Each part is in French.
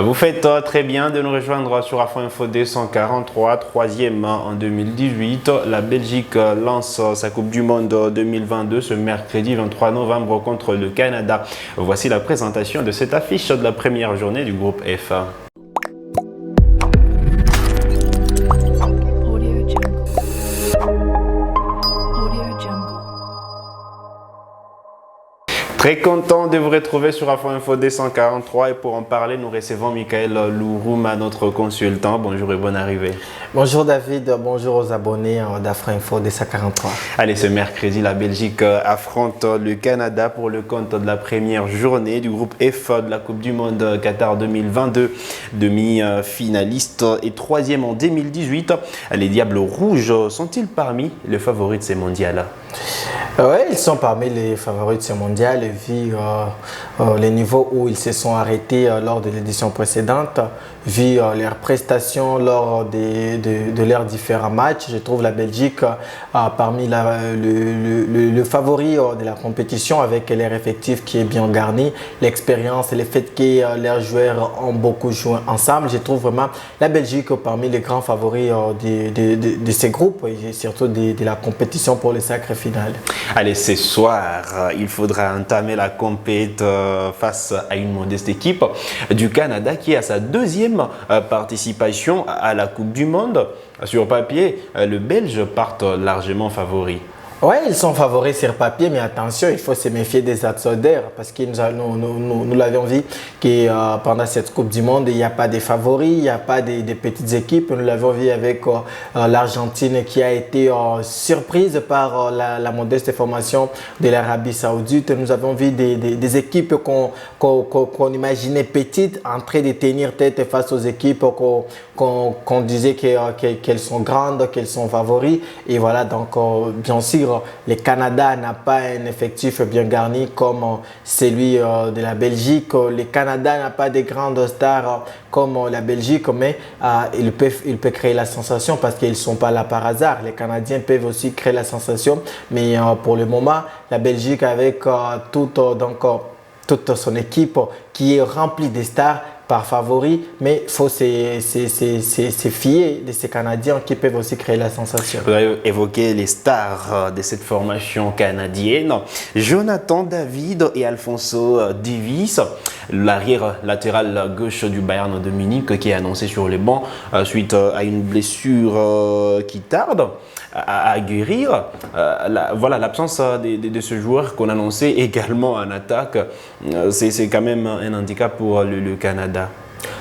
Vous faites très bien de nous rejoindre sur Afro Info 243, troisième en 2018. La Belgique lance sa Coupe du Monde 2022 ce mercredi 23 novembre contre le Canada. Voici la présentation de cette affiche de la première journée du groupe F. Très content de vous retrouver sur Afro Info 243 et pour en parler, nous recevons Michael Lourouma, notre consultant. Bonjour et bonne arrivée. Bonjour David, bonjour aux abonnés d'Afro Info 243. Allez, ce mercredi, la Belgique affronte le Canada pour le compte de la première journée du groupe F de la Coupe du Monde Qatar 2022. Demi-finaliste et troisième en 2018. Les Diables Rouges sont-ils parmi les favoris de ces mondiales? Oui, ils sont parmi les favoris de ce mondial vu les niveaux où ils se sont arrêtés lors de l'édition précédente, vu leurs prestations lors de leurs différents matchs. Je trouve la Belgique parmi le favori de la compétition avec leur effectif qui est bien garni, l'expérience et le fait que leurs joueurs ont beaucoup joué ensemble. Je trouve vraiment la Belgique parmi les grands favoris de ces groupes et surtout de la compétition pour les sacres finales. Allez, ce soir, il faudra entamer la compète face à une modeste équipe du Canada qui a sa deuxième participation à la Coupe du Monde. Sur papier, le Belge partent largement favoris. Oui, ils sont favoris sur papier, mais attention, il faut se méfier des outsider parce que nous l'avions vu que pendant cette Coupe du Monde, il n'y a pas de favoris, il n'y a pas de petites équipes. Nous l'avons vu avec l'Argentine qui a été surprise par la modeste formation de l'Arabie Saoudite. Nous avons vu des équipes qu'on imaginait petites en train de tenir tête face aux équipes qu'on disait qu'elles sont grandes, qu'elles sont favoris. Et voilà, donc bien sûr, le Canada n'a pas un effectif bien garni comme celui de la Belgique. Le Canada n'a pas de grandes stars comme la Belgique, mais il peut créer la sensation parce qu'ils ne sont pas là par hasard. Les Canadiens peuvent aussi créer la sensation, mais pour le moment, la Belgique avec toute son équipe qui est remplie de stars, par favori, mais il faut se fier de ces Canadiens qui peuvent aussi créer la sensation. Vous avez évoqué les stars de cette formation canadienne. Jonathan David et Alfonso Davies, l'arrière latéral gauche du Bayern de Munich qui est annoncé sur les bancs suite à une blessure qui tarde à guérir. Voilà, l'absence de ce joueur qu'on annonçait également en attaque, c'est quand même un handicap pour le Canada.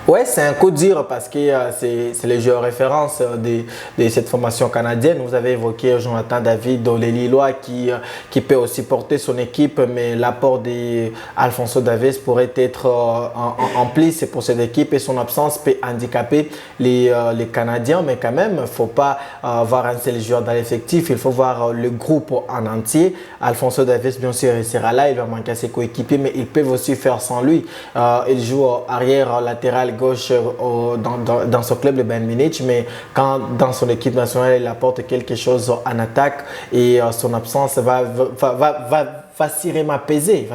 Oui, c'est un coup dur parce que c'est les joueurs références de cette formation canadienne. Vous avez évoqué Jonathan David, les Lillois qui peut aussi porter son équipe, mais l'apport d'Alfonso Davies pourrait être en plus pour cette équipe et son absence peut handicaper les Canadiens. Mais quand même, il ne faut pas voir un seul joueur dans l'effectif, il faut voir le groupe en entier. Alfonso Davies, bien sûr, il sera là, il va manquer à ses coéquipiers, mais ils peuvent aussi faire sans lui. Il joue arrière latéral gauche dans son club, le Bayern Munich, mais quand dans son équipe nationale, il apporte quelque chose en attaque et son absence va sûrement peser,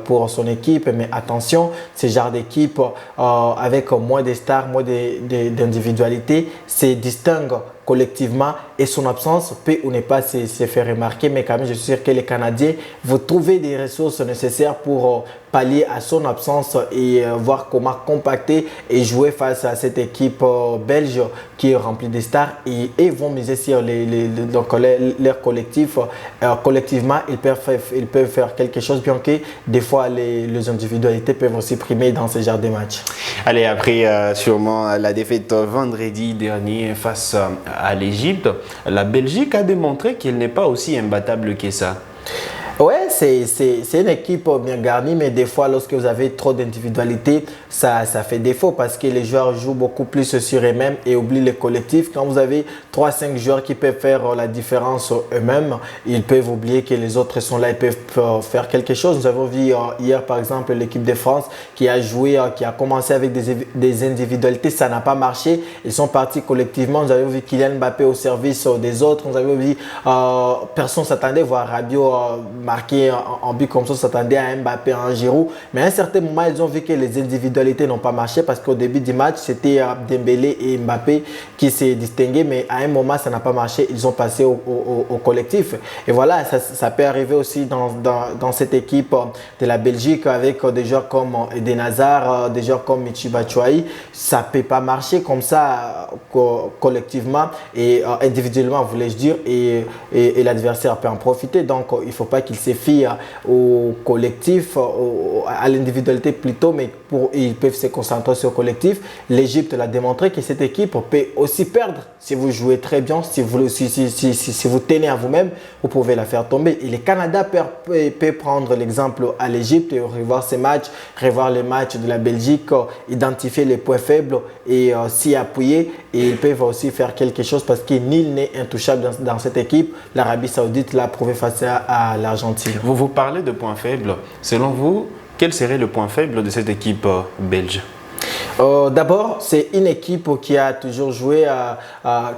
pour son équipe. Mais attention, ce genre d'équipe avec moins de stars, moins d'individualité, se distingue collectivement et son absence peut ou ne pas se faire remarquer. Mais quand même, je suis sûr que les Canadiens vont trouver des ressources nécessaires pour pallier à son absence et voir comment compacter et jouer face à cette équipe belge qui est remplie de stars et vont miser sur leur collectif. Collectivement, ils peuvent faire quelque chose, bien que des fois les individualités peuvent aussi primer dans ce genre de match. Allez, après sûrement la défaite vendredi dernier face à l'Égypte, la Belgique a démontré qu'elle n'est pas aussi imbattable que ça. Oui, c'est une équipe bien garnie, mais des fois, lorsque vous avez trop d'individualité, ça fait défaut parce que les joueurs jouent beaucoup plus sur eux-mêmes et oublient le collectif. Quand vous avez 3-5 joueurs qui peuvent faire la différence eux-mêmes, ils peuvent oublier que les autres sont là et peuvent faire quelque chose. Nous avons vu hier, par exemple, l'équipe de France qui a joué, qui a commencé avec des individualités, ça n'a pas marché. Ils sont partis collectivement. Nous avons vu Kylian Mbappé au service des autres. Nous avons vu personne ne s'attendait à voir Rabiot marquer en but comme ça, s'attendait à Mbappé, à un Giroud. Mais à un certain moment, ils ont vu que les individualités n'ont pas marché parce qu'au début du match, c'était Dembélé et Mbappé qui s'est distingué. Mais à un moment, ça n'a pas marché. Ils ont passé au collectif. Et voilà, ça peut arriver aussi dans cette équipe de la Belgique avec des joueurs comme Eden Hazard, des joueurs comme Michy Batshuayi. Ça ne peut pas marcher comme ça collectivement et individuellement, voulais-je dire, et l'adversaire peut en profiter. Donc, il ne faut pas qu'il se fie au collectif, à l'individualité plutôt, mais ils peuvent se concentrer sur le collectif. L'Égypte l'a démontré que cette équipe peut aussi perdre si vous jouez très bien, si vous tenez à vous-même, vous pouvez la faire tomber. Et le Canada peut prendre l'exemple à l'Égypte et revoir ses matchs, revoir les matchs de la Belgique, identifier les points faibles et s'y appuyer. Et ils peuvent aussi faire quelque chose parce que nul n'est intouchable dans cette équipe. L'Arabie Saoudite l'a prouvé face à l'Argentine. Vous parlez de points faibles. Selon vous, quel serait le point faible de cette équipe belge? D'abord, c'est une équipe qui a toujours joué,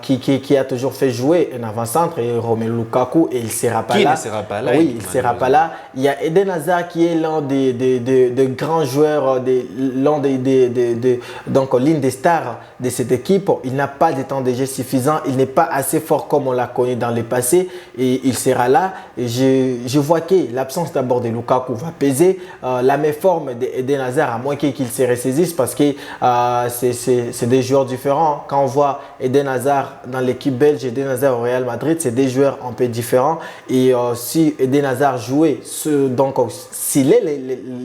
qui a toujours fait jouer un avant-centre, Romelu Lukaku, et il ne sera pas là. Qui ne sera pas là? Oui, il ne sera pas là. Il y a Eden Hazard qui est l'un des grands joueurs, donc l'une des stars de cette équipe. Il n'a pas de temps de jeu suffisant, il n'est pas assez fort comme on l'a connu dans le passé et il sera là. Je vois que l'absence d'abord de Lukaku va peser. La méforme d'Eden Hazard, à moins qu'il se ressaisisse parce que c'est des joueurs différents. Quand on voit Eden Hazard dans l'équipe belge, Eden Hazard au Real Madrid, c'est des joueurs un peu différents. Et si Eden Hazard jouait, donc s'il est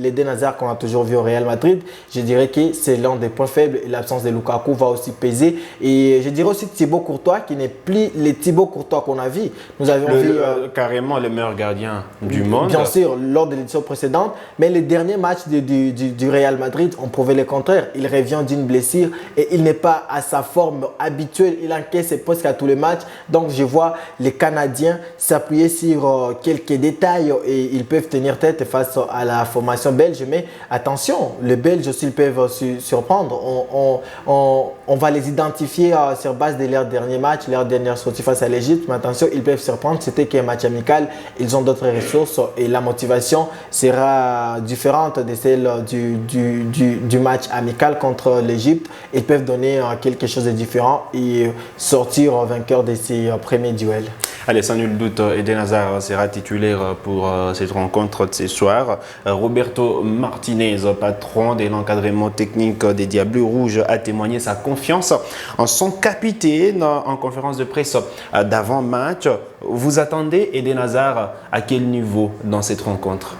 l'Eden Hazard qu'on a toujours vu au Real Madrid, je dirais que c'est l'un des points faibles et l'absence de Lukaku va aussi peser. Et je dirais aussi Thibaut Courtois qui n'est plus le Thibaut Courtois qu'on a vu. Nous avions vu carrément le meilleur gardien du monde. Bien sûr, lors de l'édition précédente. Mais les derniers matchs du Real Madrid ont prouvé le contraire. Il revient d'une blessure et il n'est pas à sa forme habituelle. Il encaisse presque à tous les matchs. Donc, je vois les Canadiens s'appuyer sur quelques détails et ils peuvent tenir tête face à la formation belge. Mais attention, les Belges aussi peuvent surprendre. On va les identifier sur base de leur dernier match, leur dernière sortie face à l'Égypte. Mais attention, ils peuvent surprendre. C'était qu'un match amical. Ils ont d'autres ressources et la motivation sera différente de celle du match amical contre l'Égypte. Ils peuvent donner quelque chose de différent et sortir vainqueur de ces premiers duels. Allez, sans nul doute, Eden Hazard sera titulaire pour cette rencontre de ce soir. Roberto Martinez, patron de l'encadrement technique des Diables Rouges, a témoigné sa confiance en son capitaine en conférence de presse d'avant-match. Vous attendez Eden Hazard à quel niveau dans cette rencontre?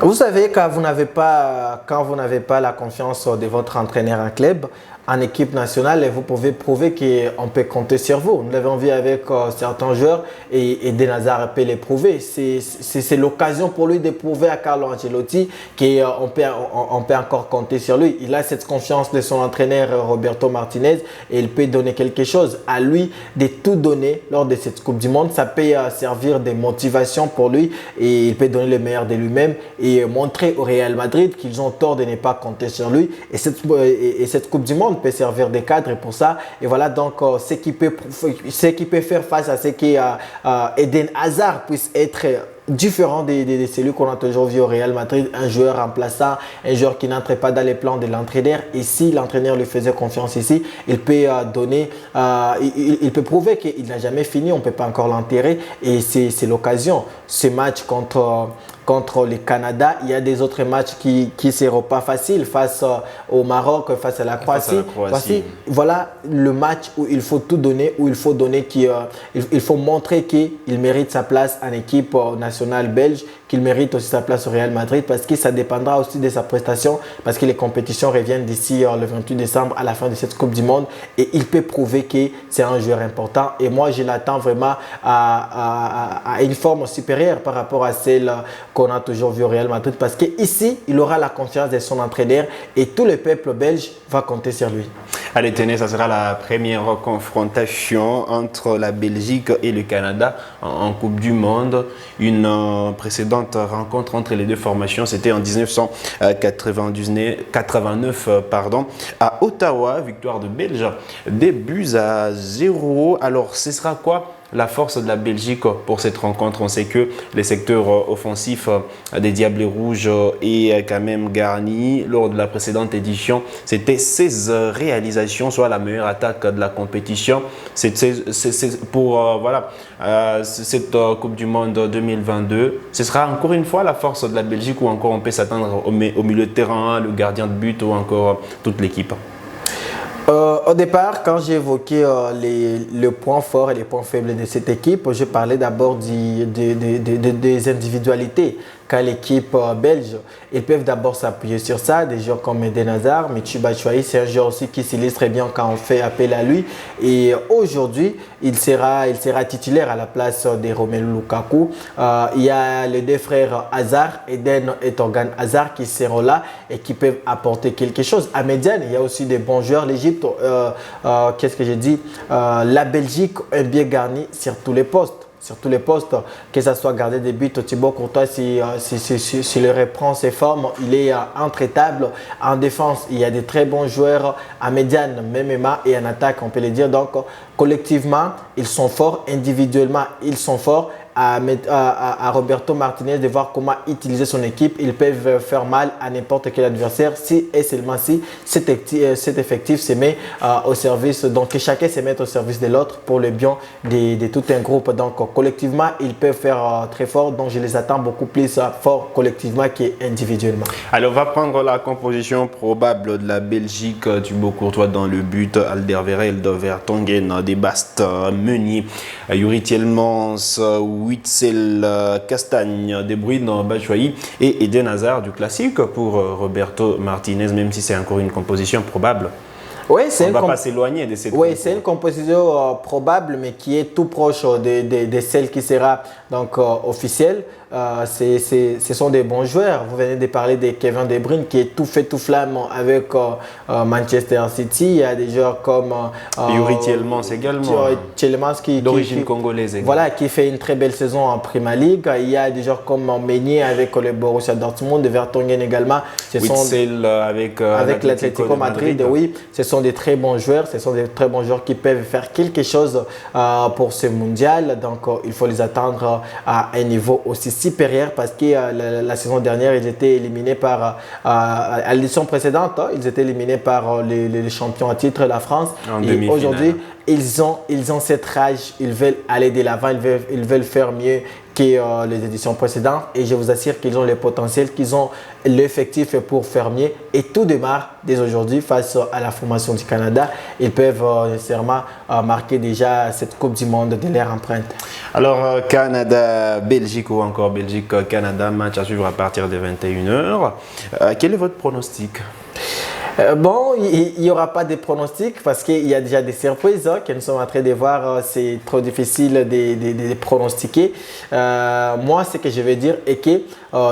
Vous savez, quand vous n'avez pas la confiance de votre entraîneur en club, en équipe nationale, vous pouvez prouver qu'on peut compter sur vous. Nous l'avons vu avec certains joueurs et Eden Hazard peut les prouver. C'est l'occasion pour lui de prouver à Carlo Ancelotti qu'on peut encore compter sur lui. Il a cette confiance de son entraîneur Roberto Martinez et il peut donner quelque chose. À lui de tout donner lors de cette Coupe du Monde. Ça peut servir de motivation pour lui et il peut donner le meilleur de lui-même et montrer au Real Madrid qu'ils ont tort de ne pas compter sur lui. Et cette Coupe du Monde peut servir de cadre pour ça. Et voilà donc ce qui peut faire face à ce que Eden Hazard puisse être différent de celui qu'on a toujours vu au Real Madrid, un joueur remplaçant, un joueur qui n'entre pas dans les plans de l'entraîneur. Et si l'entraîneur lui faisait confiance ici, il peut il peut prouver qu'il n'a jamais fini, on ne peut pas encore l'enterrer. Et c'est l'occasion. Ce match contre le Canada, il y a des autres matchs qui ne seront pas faciles face au Maroc, face à la Croatie. Voilà le match où il faut tout donner, où il faut montrer qu'il mérite sa place en équipe nationale belge, qu'il mérite aussi sa place au Real Madrid parce que ça dépendra aussi de sa prestation parce que les compétitions reviennent d'ici le 28 décembre à la fin de cette Coupe du Monde et il peut prouver que c'est un joueur important et moi je l'attends vraiment à une forme supérieure par rapport à celle qu'on a toujours vu au Real Madrid parce qu'ici il aura la confiance de son entraîneur et tout le peuple belge va compter sur lui. Allez, tenez, ça sera la première confrontation entre la Belgique et le Canada en Coupe du Monde. Une précédente rencontre entre les deux formations, c'était en 1989 à Ottawa, victoire de Belge, des buts à 0. Alors, ce sera quoi la force de la Belgique pour cette rencontre? On sait que les secteurs offensifs des Diablés Rouges est quand même garni. Lors de la précédente édition, c'était 16 réalisations, soit la meilleure attaque de la compétition. C'est pour cette Coupe du Monde 2022. Ce sera encore une fois la force de la Belgique ou encore on peut s'attendre au milieu de terrain, le gardien de but ou encore toute l'équipe? Au départ, quand j'ai évoqué le point fort et les points faibles de cette équipe, je parlais d'abord des individualités. Quand l'équipe belge, ils peuvent d'abord s'appuyer sur ça, des joueurs comme Eden Hazard, Michy Batshuayi, c'est un joueur aussi qui s'illustre très bien quand on fait appel à lui. Et aujourd'hui, il sera titulaire à la place de Romelu Lukaku. Il y a les deux frères Hazard, Eden et Thorgan Hazard qui seront là et qui peuvent apporter quelque chose. À Médiane, il y a aussi des bons joueurs. L'Égypte, qu'est-ce que j'ai dit? La Belgique est bien garnie sur tous les postes. Sur tous les postes, que ce soit gardien des buts, Thibaut Courtois, s'il reprend ses formes, il est intraitable. En défense, il y a des très bons joueurs à médiane, même Emma, et en attaque, on peut le dire. Donc, collectivement, ils sont forts. Individuellement, ils sont forts. À Roberto Martinez de voir comment utiliser son équipe. Ils peuvent faire mal à n'importe quel adversaire si et seulement si cet effectif se met au service, donc que chacun se mette au service de l'autre pour le bien de tout un groupe. Donc collectivement, ils peuvent faire très fort. Donc je les attends beaucoup plus fort collectivement qu'individuellement. Alors on va prendre la composition probable de la Belgique. Thibaut Courtois dans le but, Alderweireld, Vertonghen, Debast, Meunier, Yuri Tielemans, Witsel, Castagne, De Bruyne, Batshuayi et Eden Hazard du classique pour Roberto Martinez, même si c'est encore une composition probable. Oui, on ne va pas s'éloigner de cette Oui, c'est une composition probable, mais qui est tout proche de celle qui sera donc officielle. Ce sont des bons joueurs. Vous venez de parler de Kevin De Bruyne qui est tout fait tout flamme avec Manchester City. Il y a des joueurs comme Yuri Tielemans également. Tielemans d'origine congolaise. Voilà, qui fait une très belle saison en Premier League. Il y a des joueurs comme Meunier avec le Borussia Dortmund, Vertonghen également. Witsel avec l'Atlético Madrid. Oui, ce sont des très bons joueurs. Ce sont des très bons joueurs qui peuvent faire quelque chose pour ce mondial. Donc, il faut les attendre à un niveau aussi supérieur parce que la saison dernière, ils étaient éliminés par, à l'édition précédente, ils étaient éliminés par les champions en titre, la France. Et aujourd'hui, ils ont cette rage, ils veulent aller de l'avant, ils veulent faire mieux que les éditions précédentes et je vous assure qu'ils ont le potentiel, qu'ils ont l'effectif pour faire mieux et tout démarre dès aujourd'hui face à la formation du Canada. Ils peuvent nécessairement marquer déjà cette Coupe du Monde de leur empreinte. Alors Canada-Belgique ou encore Belgique-Canada, match à suivre à partir de 21 h. Quel est votre pronostic? Bon, il n'y aura pas de pronostics parce qu'il y a déjà des surprises que nous sommes en train de voir. C'est trop difficile de pronostiquer. Moi, ce que je veux dire est que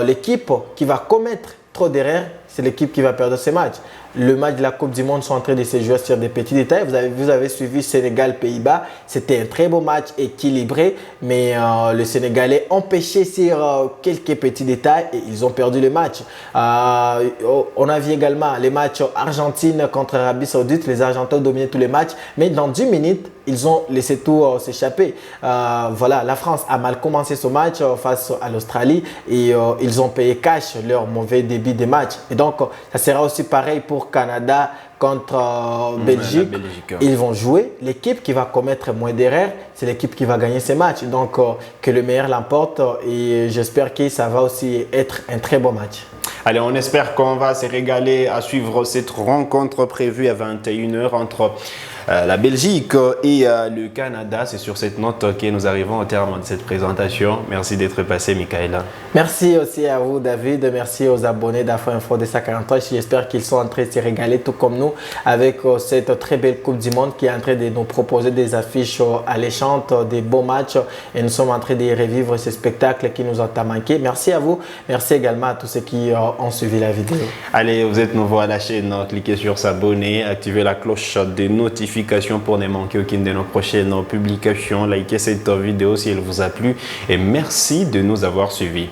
l'équipe qui va commettre trop d'erreurs, c'est l'équipe qui va perdre ce match. Le match de la Coupe du Monde sont en train de se jouer sur des petits détails. Vous avez suivi Sénégal-Pays-Bas. C'était un très beau match équilibré, mais le Sénégalais empêché sur quelques petits détails et ils ont perdu le match. On a vu également les matchs Argentine contre Arabie Saoudite. Les Argentins dominaient tous les matchs, mais dans 10 minutes, ils ont laissé tout s'échapper. Voilà, la France a mal commencé ce match face à l'Australie et ils ont payé cash leur mauvais début de match. Et donc, ça sera aussi pareil pour Canada contre Belgique. Ils vont jouer. L'équipe qui va commettre moins d'erreurs, c'est l'équipe qui va gagner ces matchs. Donc, que le meilleur l'emporte et j'espère que ça va aussi être un très bon match. Allez, on espère qu'on va se régaler à suivre cette rencontre prévue à 21 h entre la Belgique et le Canada. C'est sur cette note que nous arrivons au terme de cette présentation. Merci d'être passé, Michaela. Merci aussi à vous, David. Merci aux abonnés d'Afro Info de 143. J'espère qu'ils sont en train de se régaler tout comme nous avec cette très belle Coupe du Monde qui est en train de nous proposer des affiches alléchantes, des beaux matchs et nous sommes en train de revivre ces spectacles qui nous ont manqué. Merci à vous. Merci également à tous ceux qui ont suivi la vidéo. Allez, vous êtes nouveau à la chaîne, cliquez sur s'abonner, activez la cloche des notifications pour ne manquer aucune de nos prochaines publications. Likez cette vidéo si elle vous a plu et merci de nous avoir suivis.